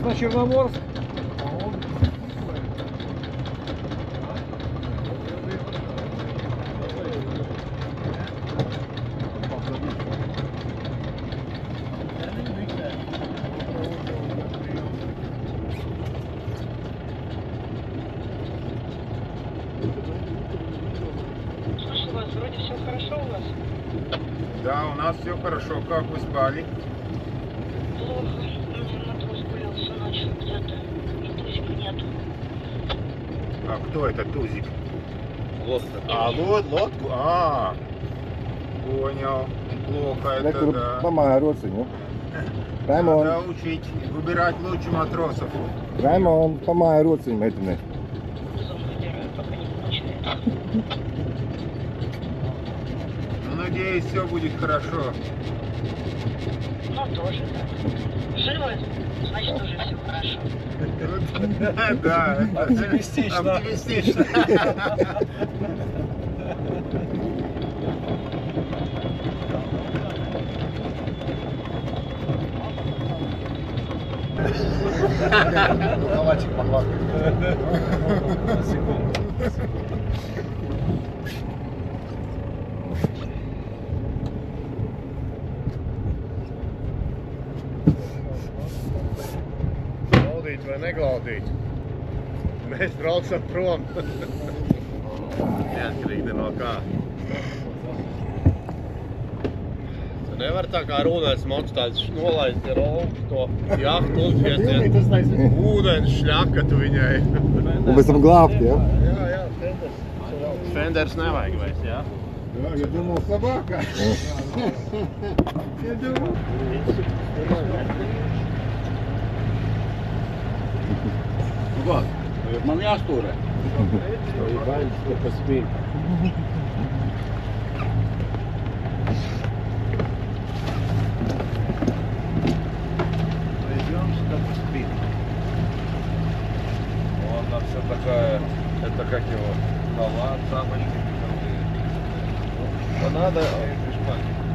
на Черноморск? Слушай, у вас вроде все хорошо у вас? Да, у нас все хорошо. Как вы спали? Плохо. У меня матрос болел всю ночь где-то. И тузика нету. А кто это Тузик? Лодка. А, лодку? А, понял. Плохо это, да. Помогай родственнику. Раймон, Надо учить выбирать лучше матросов. Раймон, помогай родственникам этим. Зон выбираю, пока не получается. Ну, надеюсь, все будет хорошо. Ну, тоже так. Живы, значит, уже все хорошо. Да, это Оптимистично. Оптимистично. Калачик могла. На секунду. Glaudīt vai neglaudīt? Mēs braucam prom. Neatkarīgi no kā. Tu nevar tā kā runāts moks tāds nolaist ar augu to jahtu uzviestiet. Ūdens šļakatu viņai. Un pēc tam glābt, ja? Jā, Fenders. Fenders nevajag vairs, jā? Да, я думал, собака. Я думал. Man jāstūrē. Baiļas, ka paspīd. Пойдем, что поспит. Вон она вся такая, это как его, халат, тапочки. Да надо,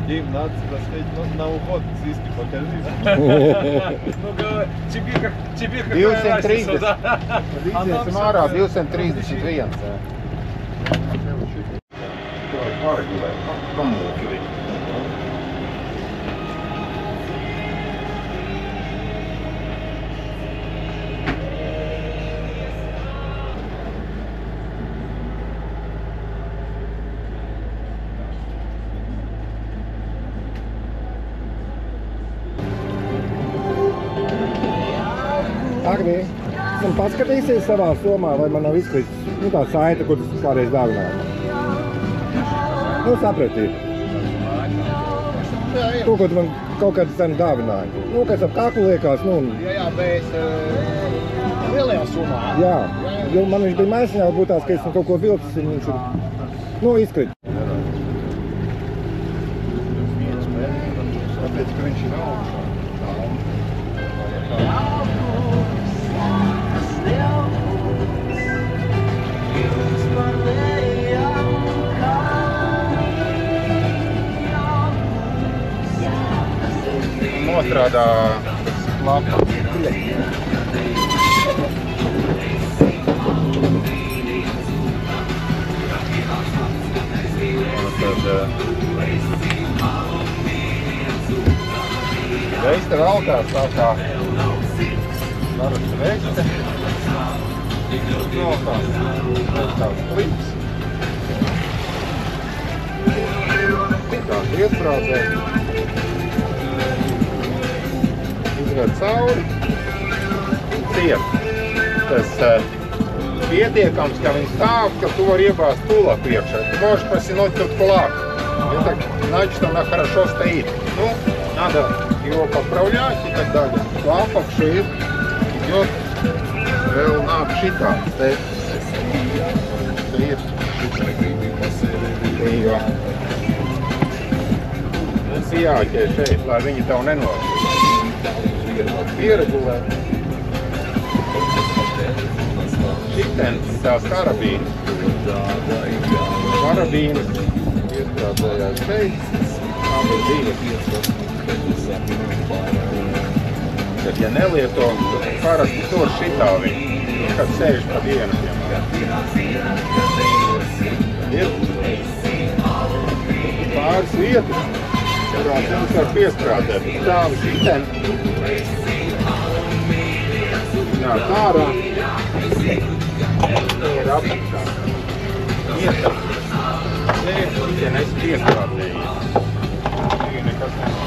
Дим, надо спросить, на уход сиськи покажи. Ну, говори, тебе какая разница, да? Līdzies mārā 231. Pārgulē, pamūkļi. Agnī, man paskatīsies savā somā, vai man nav izkritis, nu tā saita, kur tas kādreiz dāvināja. Nu, sapratīt. To, ko tu man kaut kādu cenu dāvināja. Nu, kas ap kaklu liekas, nu... Jā, bet lielajā summā. Jā, jo man viņš bija maisiņā, varbūt tās, ka esmu kaut ko vilcis, un viņš ir, nu, izkrit. Tāpēc, ka viņš ir augšā. Nostrādā lapa. Veiste valkās tā kā varas veiste. Valkās tāds klips. Tāds iesprādzē. Izvērt cauri. Ciet. Tas pietiekams, ka viņi stāv, ka tu vari iebāzt тулак priekšā. Ты можешь посинуть тут кулак. Это значит, что она хорошо стоит. Ну, надо его подправлять и так далее. Лапа вшит, идет на обшита. Стоит. Tas jāķē šeit, lai viņi tev nenolaiž. Pieregulē. Šitens, tās karabīnas. Karabīnas iestrādājās šeit. Abas divas. Kad, ja nelieto, tad parasti tur šitā viņi, kad sēž pa dienu. Ir pāris vietas, kurās jums var piesprādēt. Stāvi šitien. Nāk ārā. Ir apakšā. Ietā. Šitien es piesprādējies. Šī nekas nevar.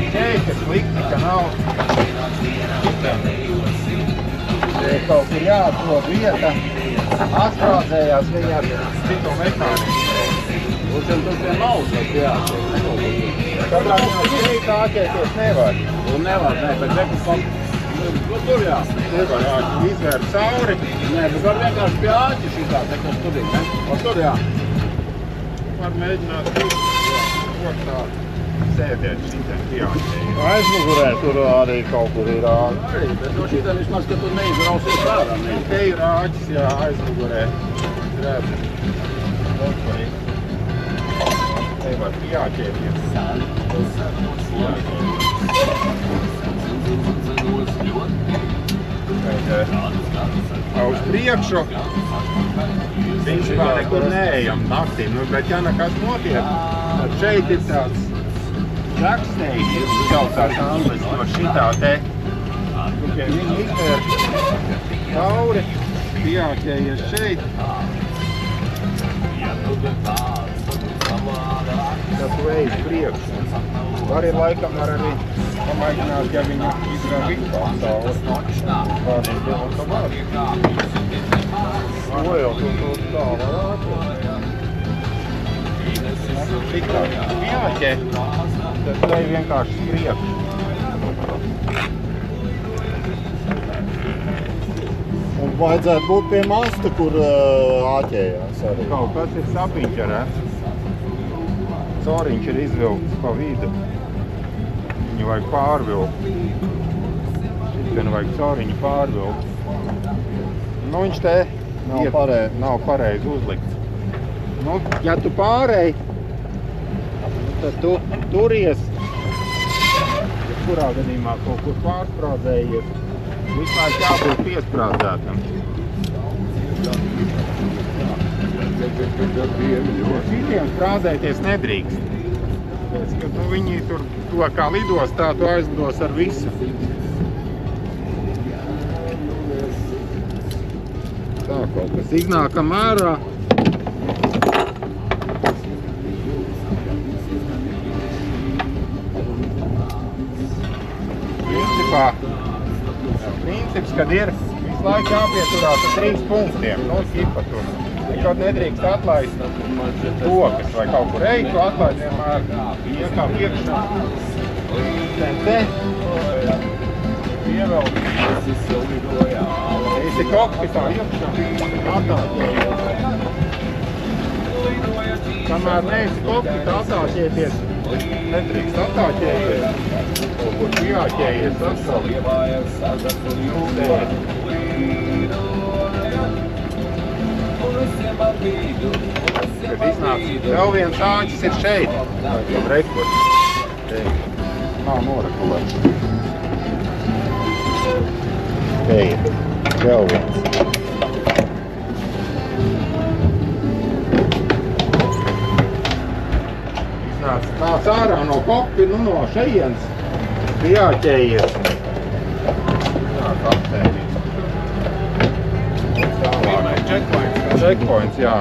Šeit, kas likti, ka nav. Šeit kaut kur jāatrod vieta. Atstrādzējās viņi ar citu mehāniku. Un tad tur pie mausas jāatliek. Katrā šeit āķēties nevar. Un nevar, ne, bet reku tur jā. Nevar izvērt cauri. Nē, bet var vienkārši pie āķi šitā, te kas tur ir, ne? Un tur jā. Var mēģināt tā sēdēt šitien pie āķējies. Aizmugurē tur arī kaut kur ir āķi. Arī, bet no šitā vismaz, ka tu neizrausies ārā. Te ir āķis, jā, aizmugurē. Redz. Te var jāķēties. Uz priekšu principā nekur neejam naktī, bet ja nekas notiek, tad šeit ir tāds rakstējs, kas saucās anglis no šitā te. Pie viņi izvēr cauri, jāķējies šeit. Tad tu ej uz priekšu. Arī laikam var arī pamēģināt, ja viņi izvēr vispār cauri. Kādiem dienam to var. To jau tu tā varētu. Tikā jāķē, tad ej vienkārši uz priekšu. Un vajadzētu būt pie masta, kur āķējās arī. Kaut kas ir sapiņķerēts. Coriņš ir izvilkts pa vidu. Viņu vajag pārvilkt. Šitien vajag coriņu pārvilkt. Nu, viņš te nav pareizi uzlikts. Nu, ja tu pārēji, tad tu turies. Ja kurā gadījumā kaut kur pārsprādzējies, vispār jābūt piesprādzētam. Šitiem sprādzēties nedrīkst. Kad viņi tur to kā lidostā, tu aizlidos ar visu. Tā kaut kas iznākam ārā. Princips, kad ir visu laiku jāpieturās ar 3 punktiem, no skipa tur. Nekad nedrīkst atlaist rokas vai kaut kur ej, tu atlaist vienmēr iekā priekšā. Te. Ievelk. Esi kokpitā iekšā. Atāķējies. Kamēr neesi kokpitā atāķēties, nedrīkst atāķējies. Kaut kur jāķējies atkal. Kad iznāk, vēl viens āķis ir šeit. Rekords. Nav noregulēts. Te ir. Vēl viens. Nāc ārā no kokpita, no šejienes. Jāķējies. Nāk aptējies. Checkpoints, jā.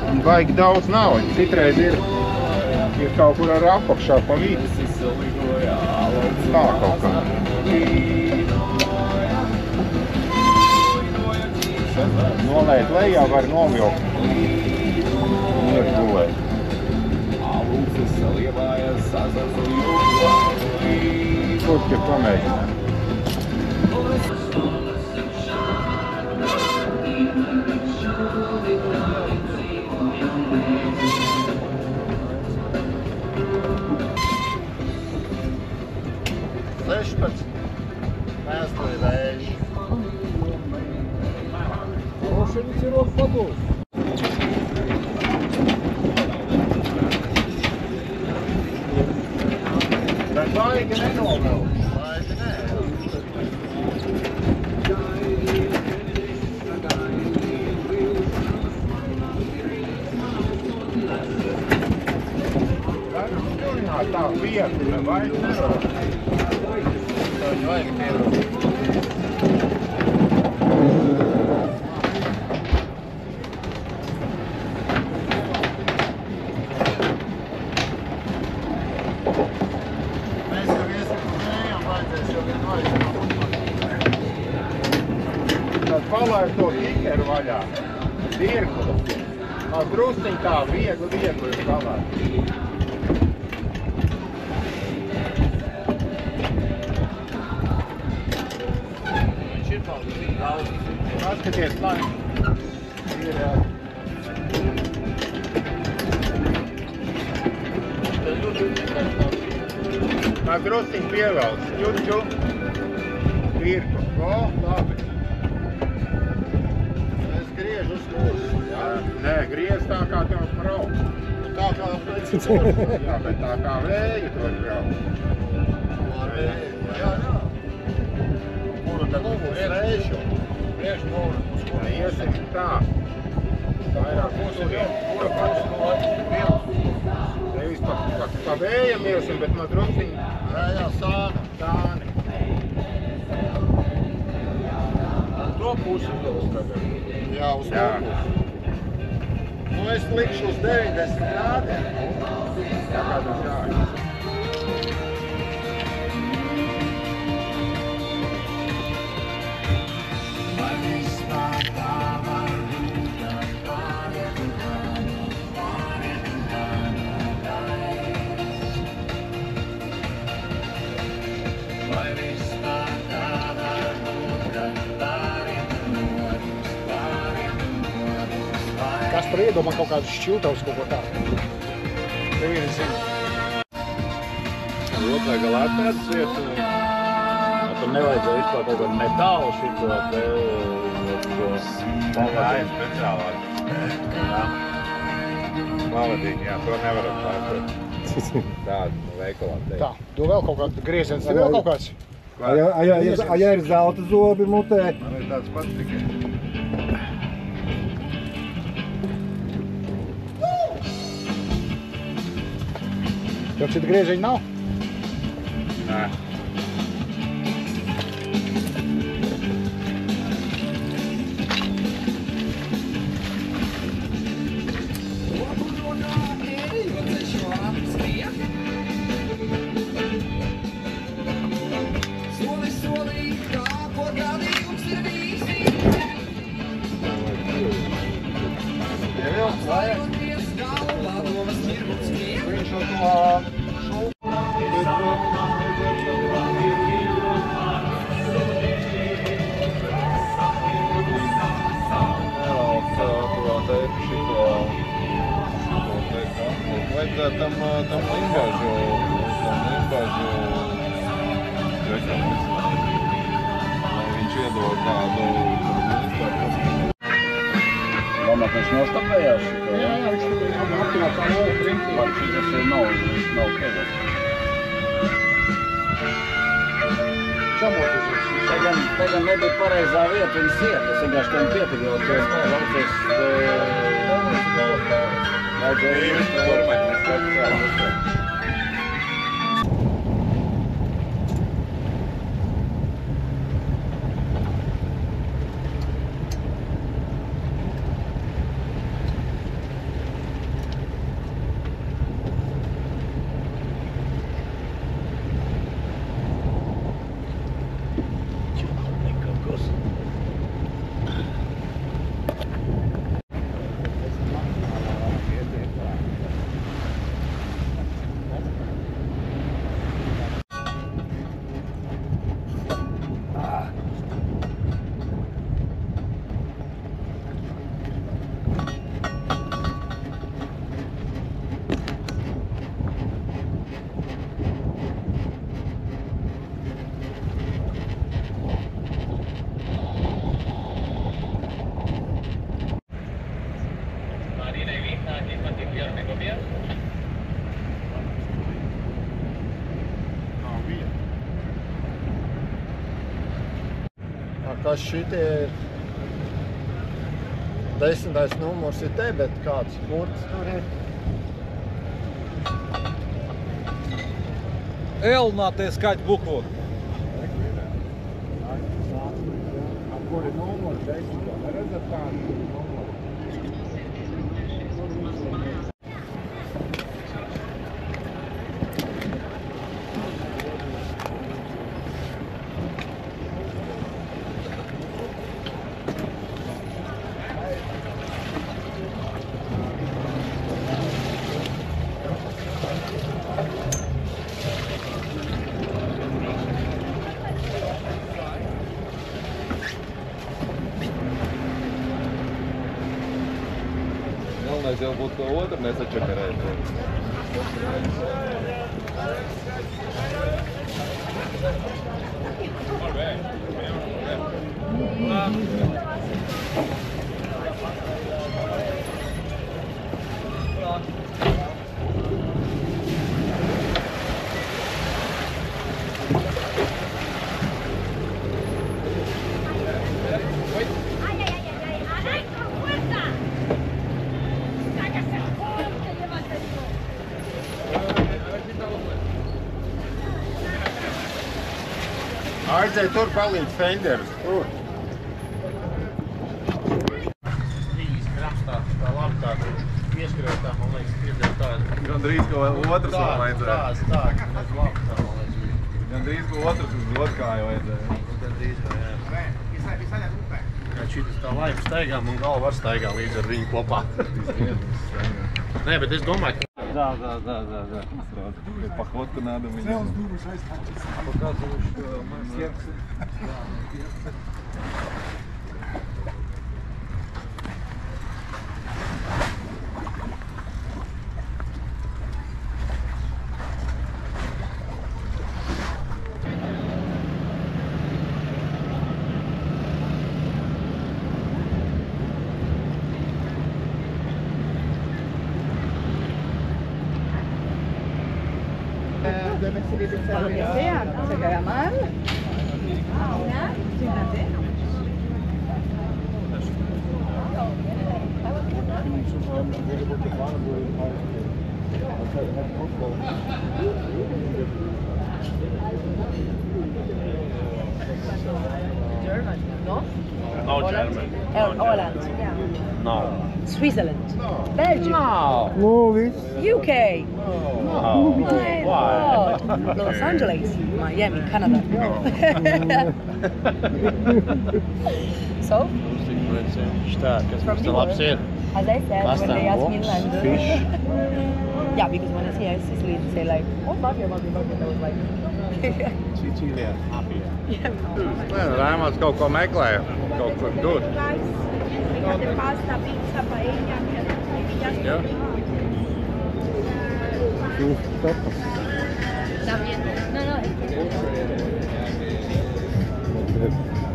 Un vajag daudz nav. Citreiz ir kaut kur ar apakšā pa vidu. Tā kaut kā. Nolēt lejā var novilkt. Ir gulēt. Kurš ir pamēģināt? Bet vai baigi nenovēl. Baigi nē, jā. Tā vieta, vai nevar? Tā vajag piebraukt. Mēs jau iesim uz mējām, vajadzēs jau vien vajag. Tad palaid to kikeru vaļā. Dirklu. Drusciņ tā viegli palaid. Paskaties, lai ir tā drusciņ pievelc, ķuču, virku. O, labi. Es griežu uz kursu, jā. Nē, griez tā kā tev brauc. Tā kā pēc kursu. Jā, bet tā kā vēju to brauc. Jā. Kuru tad griežu? Griežu noru uz kursu. Iesim tā. Vairāk uzturien. Kura kursu no vienu? Nevis pa vējam iesim, bet no drusciņ. Jā, sāni. Uz to pusi būs tagad. Jā, uz to pusi. Nu, es likšu uz 90 grādiem. Jā, kā tas jāies. Kas par iedomā kaut kādus šķiltavus kaut ko tādu? Neviens zina. Otrā galā tāds vietu. Tur nevajadzēja vispār kaut kādu metālu šito te... Tā ir speciālā. Jā. Pavadīņa, jā, to nevaram pārpēt. Tādu veikalā teikt. Tā, to vēl kaut kādu grieziens, te vēl kaut kāds? Ja ir zelta zobi mutē, Man ir tāds pats tikai. Tev šit grieziņi nav? Nē. Viņš jau to Vajadzētu tam limbāžu džekam, lai viņš iedod tādu Domāt, viņš nostapējās šito? Jā, viņš tur aptināt tā nav principā. Man šis nav kēdot. Čamoties viņš. Te gan nebija pareizā vieta viņas iet. Es vienkārši tam pietika, jo tas laucies vajadzēja īsti. kas šitie ir. 10. numurs ir te, bet kāds burts tur ir. L на те скать букву. Kur ir numurs 10? Neredzat kādu numuru? Galvenais jau būtu to otru nesačakarēt. Aizēj tur palīdz fenderus, tur. Trīs kramstās, tā labi tā, pieskrētā, man liekas, piedēļ tāda. Gandrīz, ko otrs vēl vajadzēja. Tā, labi tā, man liekas. Gandrīz, ko otrs uz otrkāju vajadzēja. Gandrīz, jā. Kā šitas tā laipa staigā, man galva var staigā līdz ar viņu kopā. Nē, bet es domāju, ka... Да. Походку надо мне. Показываю, что мы сердце. Se queda mal. German, no? No German. Holland. No. Switzerland. Belgium. No. Nu, viss. UK. No. My Why? God. Los Angeles. Miami, Canada. So, Stark, kas From mums te the labs world. ir. as I said, Last when time they asked me in walks, London. fish. Yeah, because when I see I Sicily, they say like, oh, Mafia. I was like, Sicīlijā, Mafija. Nē, Raimonds kaut ko meklē, kaut ko tur. Pasta, pizza, paella, Jā. Jūs tapas.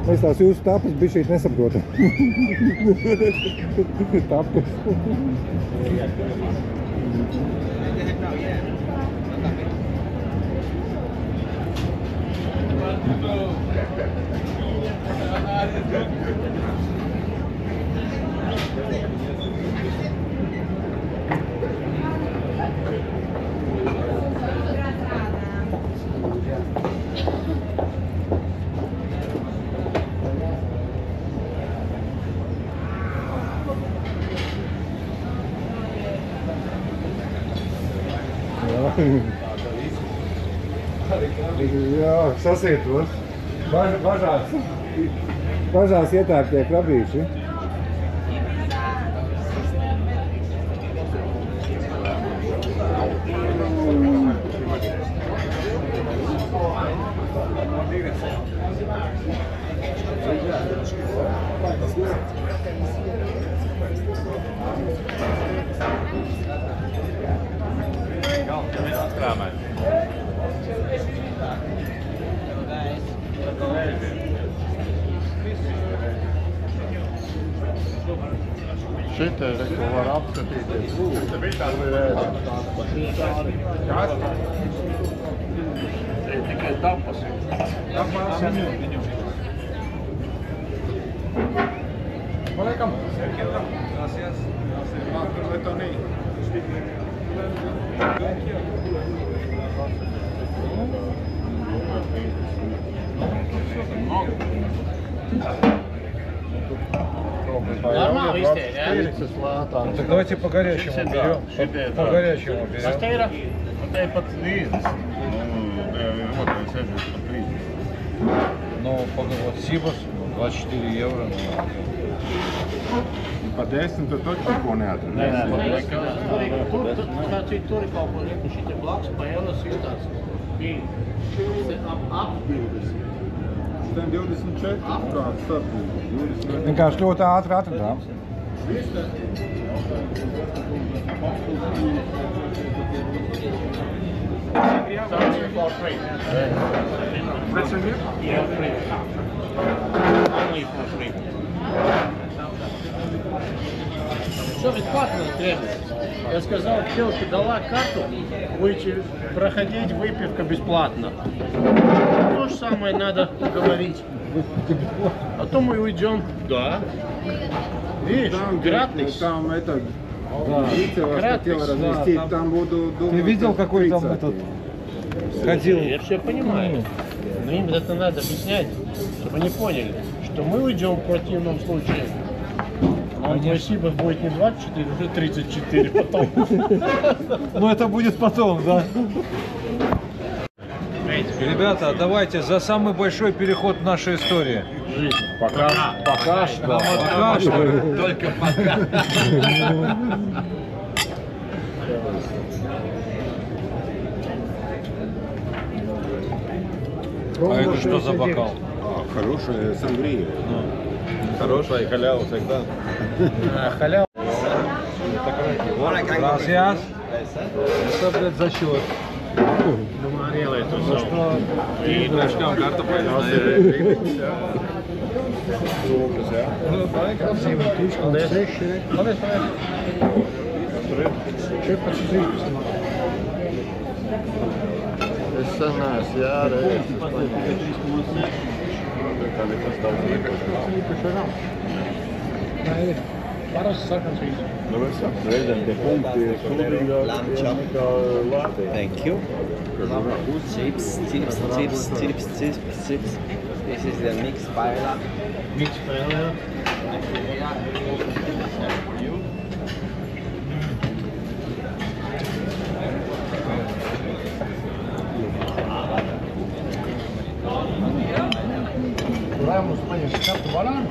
Es tās jūsu tapas bišķīt nesaprotu. Tapas. Jā, sasietos. Bažās ietērptie krabīši. Šitai, ko var apskatīties. Kas? Tikai tapas. Paliekam. Gracias. Нормально изтēri, Так давайте по горячему берем. По горячему берем. Steira, tai pat 30. Ну, вот Сибас, 24 евро. Pa 10 tu taču neko neatradi. Tur ir kaut ko lieku šitie blakus pa euros izstāsts. Bija apbildes. 24, kāds starp 20. Vienkārši ļoti ātri atradām. Something for free. Yeah, free. Only for free. Что бесплатно требуется? Я сказал, девушка дала карту, будете проходить, выпивка бесплатно. То же самое надо говорить. А то мы уйдем. Да. Видишь, gratis. Там это... Видите, вас хотел разместить, там буду думать... Ты видел, какой там этот ходил? Я все понимаю. Но им это надо объяснять, чтобы они поняли, что мы уйдем в противном случае. А спасибо, будет не 24, уже 34 потом. Ну это будет потом, да? Ребята, давайте за самый большой переход в нашей истории. Пока что. Пока что. Только пока. А это что за бокал? Хорошая сангрия. Хорошая халява всегда. Халява. Gracias. Это, блядь, за счет. Думаю, это все. И начнем картофель. Es sanās, jā, Parasti sarkans vīns. Nu, mēs reizēm tie punkti ir sūdīgāki nekā Latvijā. Thank you. Chips. This is the mixed paella. Mix paella. Lai mums paņemtu kartu banānu?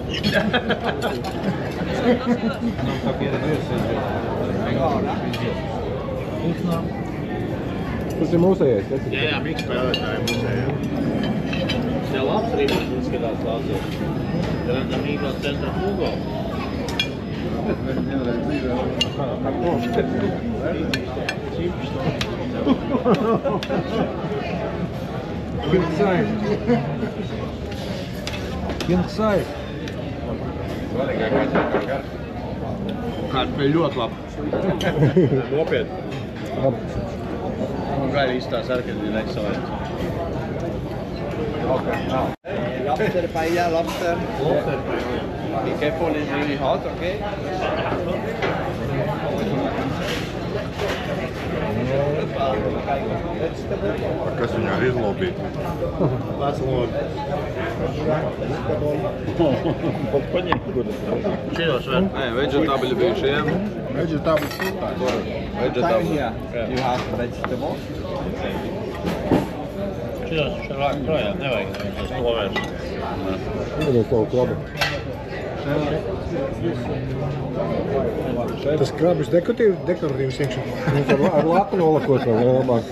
Нам как версия Вкусно. Tas ir mūsējais, tas ir. Jā, mix spēlētāji musējā. Tev labs rīpas izskatās Latvijas. Randam Mīgla centra Hugo. King size. King size. Kartupeļi ļoti labi. Nopietni. Gaļa izstās Argentīna excellence. Lobster paella, lobster. Lobster paella. Be careful, it's really hot, okay? Kas viņā ir izlobīt? That's one. Šitos var. Nē, vegetabili bija šiem. Vegetābli sūtājs. Vegetabili. Here, you have vegetables. Šitos šarāk projām, nevajag tas plovērš. Iedod savu krabu. Tas krabis dekoratīvs iekšā. Mums ar lapu nolakot vēl labāk.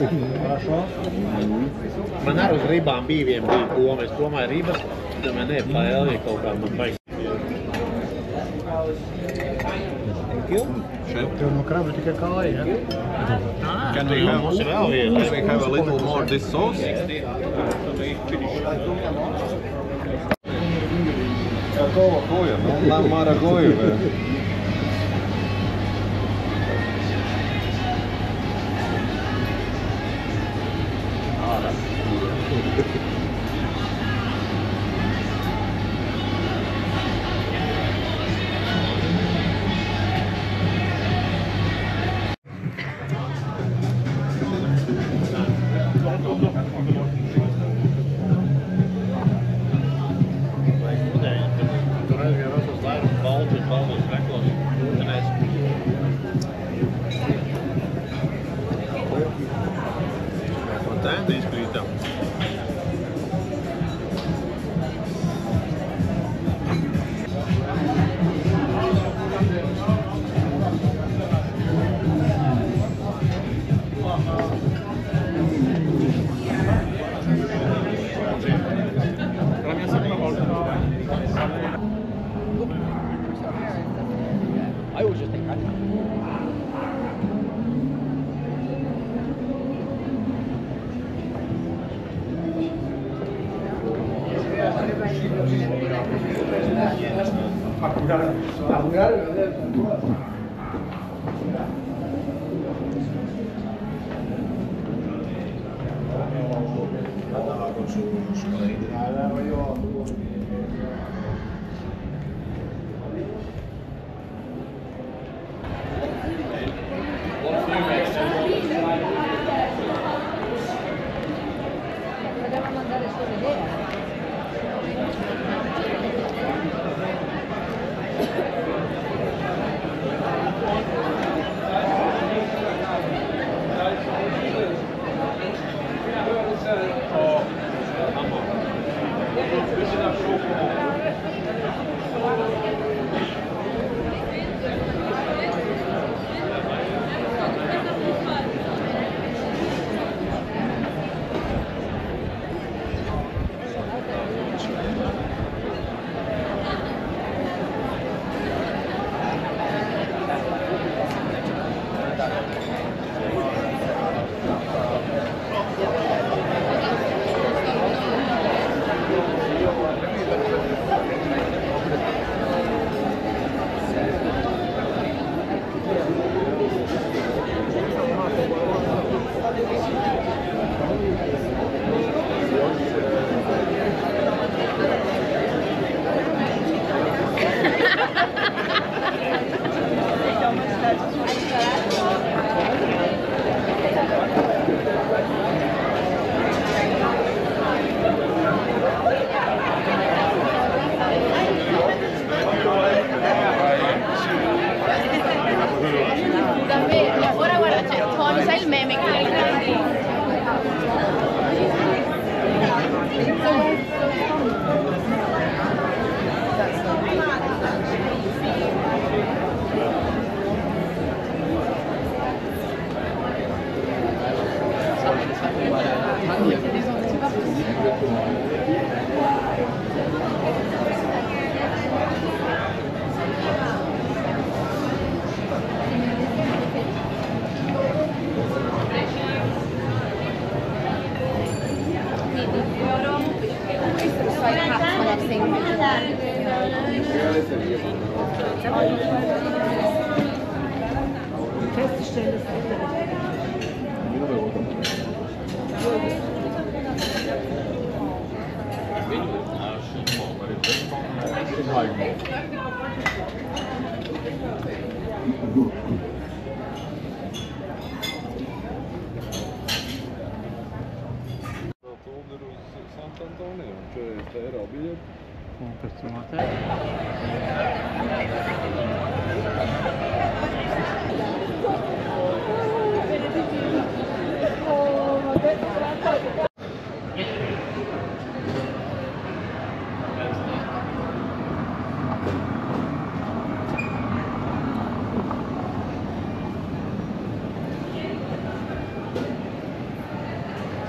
Man arī uz ribām bija doma. Es domāju ribas, domāju, ne, paēlija kaut kā man baigi. Tev no krabja tikai kāja, ja? Can we Mums ir vēl viena. have a little more this sauce? Какого хуя? Ну, нам марагою, Tēna izkrītam. I always just think Ora guarda, c'è Tony, sai il meme che Sankt Antonio, 40 eiro biļeti. Un pēc tam atē.